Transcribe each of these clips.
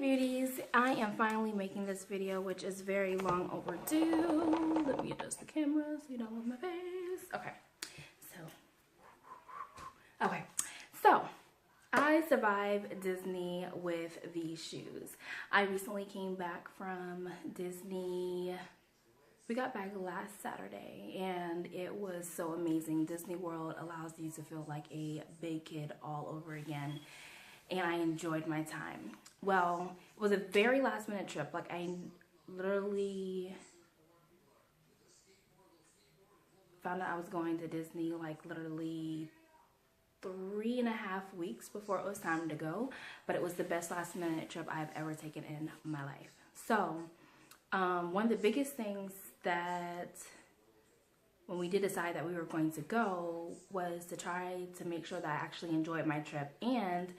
Beauties, I am finally making this video, which is very long overdue. Let me adjust the camera so you don't love my face. So I survived Disney with these shoes. I recently came back from Disney. We got back last Saturday and it was so amazing. Disney World allows you to feel like a big kid all over again. And I enjoyed my time. Well, it was a very last minute trip. Like, I literally found out I was going to Disney like literally 3.5 weeks before it was time to go. But it was the best last minute trip I've ever taken in my life. So one of the biggest things that when we did decide that we were going to go was to try to make sure that I actually enjoyed my trip, and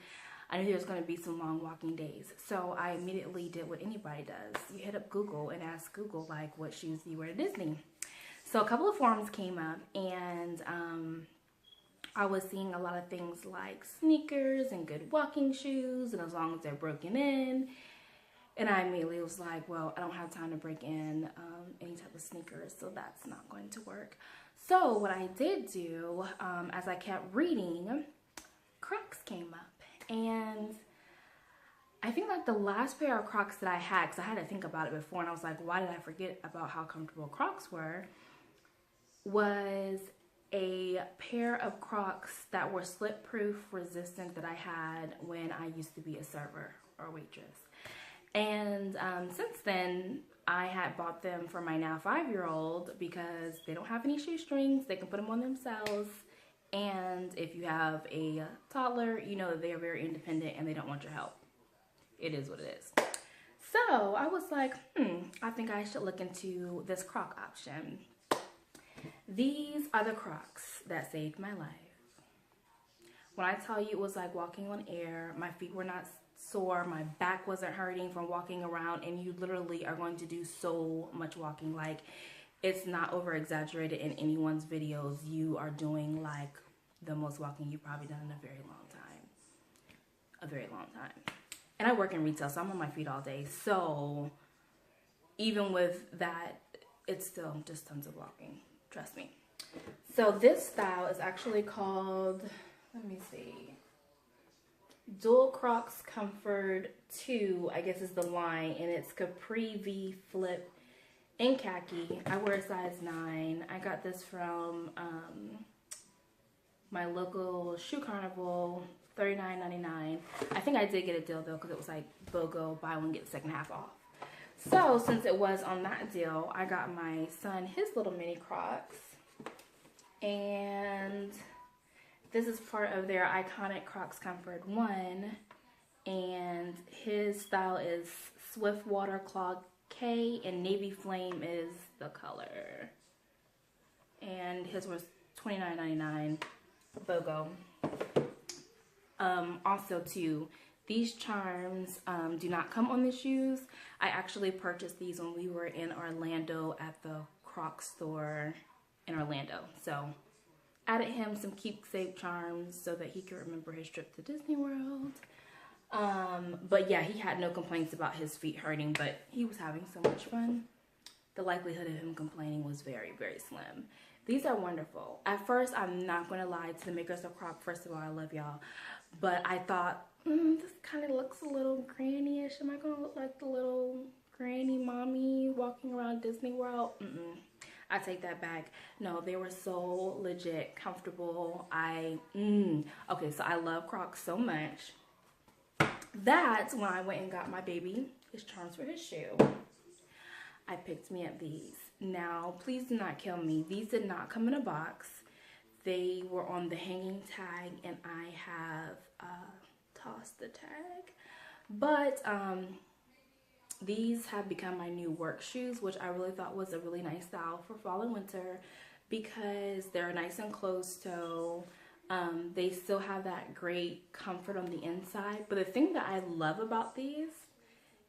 I knew there was going to be some long walking days. So I immediately did what anybody does. You hit up Google and ask Google, like, what shoes do you wear to Disney? So a couple of forums came up, and I was seeing a lot of things like sneakers and good walking shoes, and as long as they're broken in. And I immediately was like, well, I don't have time to break in any type of sneakers, so that's not going to work. So what I did do, as I kept reading, Crocs came up. And I think like the last pair of Crocs that I had, because I had to think about it before, and I was like, why did I forget about how comfortable Crocs were, was a pair of Crocs that were slip proof resistant that I had when I used to be a server or waitress. And since then, I had bought them for my now 5-year-old because they don't have any shoestrings. They can put them on themselves. And if you have a toddler, you know that they are very independent and they don't want your help. It is what it is. So I was like, I think I should look into this Croc option. These are the Crocs that saved my life. When I tell you it was like walking on air, my feet were not sore, my back wasn't hurting from walking around, and you literally are going to do so much walking. Like, it's not over exaggerated in anyone's videos. You are doing like the most walking you've probably done in a very long time. A very long time. And I work in retail, so I'm on my feet all day. So even with that, it's still just tons of walking. Trust me. So this style is actually called, let me see, Dual Crocs Comfort 2, I guess is the line. And it's Capri V Flip in khaki. I wear a size 9. I got this from my local shoe carnival, $39.99. I think I did get a deal though, because it was like BOGO, buy one get the second half off. So since it was on that deal, I got my son his little mini Crocs, and this is part of their iconic Crocs Comfort 1, and his style is Swift Water Clog K, and Navy Flame is the color. And his was $29.99, BOGO. Also too, these charms do not come on the shoes. I actually purchased these when we were in Orlando at the Crocs store in Orlando. So added him some keepsake charms so that he could remember his trip to Disney World. But yeah, he had no complaints about his feet hurting, but he was having so much fun. The likelihood of him complaining was very, very slim. These are wonderful. At first, I'm not going to lie to the makers of Croc. First of all, I love y'all. But I thought, this kind of looks a little granny-ish. Am I going to look like the little granny mommy walking around Disney World? I take that back. No, they were so legit comfortable. Okay, so I love Crocs so much that when I went and got my baby his charms for his shoe, I picked me up these. Now, please do not kill me. These did not come in a box. They were on the hanging tag, and I have tossed the tag. But these have become my new work shoes, which I really thought was a really nice style for fall and winter because they're nice and closed toe. They still have that great comfort on the inside. But the thing that I love about these,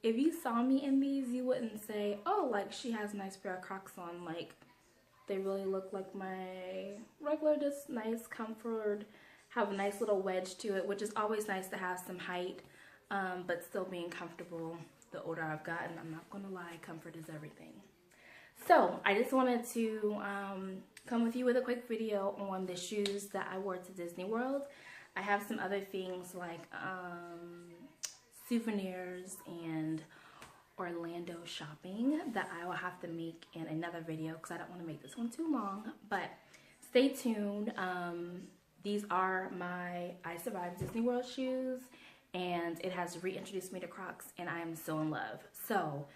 if you saw me in these, you wouldn't say, oh, like she has a nice pair of Crocs on. Like, they really look like my regular, just nice comfort, have a nice little wedge to it, which is always nice to have some height but still being comfortable. The older I've gotten, I'm not gonna lie, comfort is everything. So I just wanted to come with you with a quick video on the shoes that I wore to Disney World. I have some other things like souvenirs and Orlando shopping that I will have to make in another video because I don't want to make this one too long, but stay tuned. These are my I Survived Disney World shoes, and it has reintroduced me to Crocs, and I am so in love. So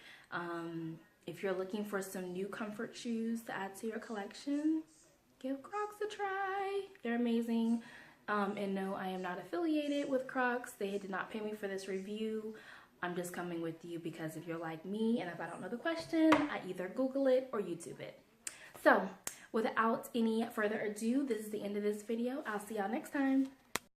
if you're looking for some new comfort shoes to add to your collection, give Crocs a try. They're amazing. And no, I am not affiliated with Crocs. They did not pay me for this review. I'm just coming with you because if you're like me and if I don't know the question, I either Google it or YouTube it. So without any further ado, this is the end of this video. I'll see y'all next time.